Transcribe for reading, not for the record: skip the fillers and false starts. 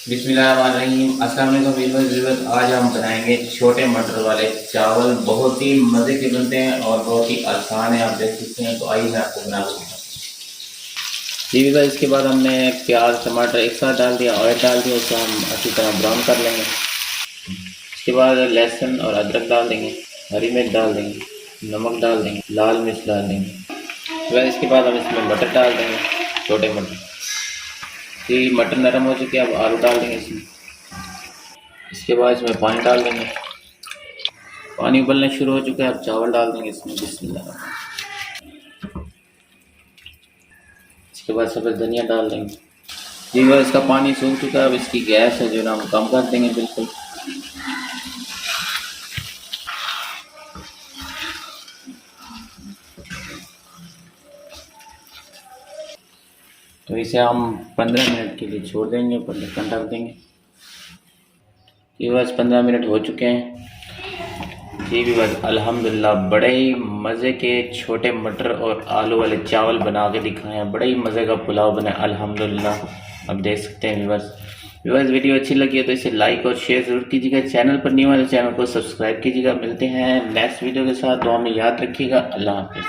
बिस्मिल्लाहिर्रहमानिर्रहीम। अस्सलाम वालेकुम व्यूअर्स। आज हम बनाएंगे छोटे मटर वाले चावल। बहुत ही मज़े के बनते हैं और बहुत ही आसान है, आप देख सकते हैं। तो आइए मैं आपको बना के दिखाता हूँ। जी व्यूअर्स, इसके बाद हमने प्याज टमाटर एक साथ डाल दिया, ऑयल डाल दिया, उसे हम अच्छी तरह ब्राउन कर लेंगे। इसके बाद लहसुन और अदरक डाल देंगे, हरी मिर्च डाल देंगे, नमक डाल देंगे, लाल मिर्च डाल देंगे। फिर इसके बाद हम इसमें मटर डाल देंगे, छोटे मटर। जी मटर नरम हो चुके हैं, अब आलू डाल देंगे इसमें। इसके बाद इसमें पानी डाल देंगे, पानी उबलना शुरू हो चुका है, अब चावल डाल देंगे इसमें। बिस्मिल्लाह। इसके बाद सब्ज़ धनिया डाल देंगे। जी बस इसका पानी सूख चुका है, अब इसकी गैस है जो ना हम कम कर देंगे बिल्कुल। तो इसे हम 15 मिनट के लिए छोड़ देंगे, ऊपर ढक्कन ढक देंगे। जी बस 15 मिनट हो चुके हैं। जी भी बस अल्हम्दुलिल्लाह बड़े ही मज़े के छोटे मटर और आलू वाले चावल बना के दिखाए हैं। बड़े ही मज़े का पुलाव बना है अल्हम्दुलिल्लाह। अब देख सकते हैं व्यूअर्स, वीडियो अच्छी लगी है तो इसे लाइक और शेयर ज़रूर कीजिएगा। चैनल पर न्यू है तो चैनल को सब्सक्राइब कीजिएगा। मिलते हैं नेक्स्ट वीडियो के साथ, दुआ में याद रखिएगा। अल्लाह हाफिज़।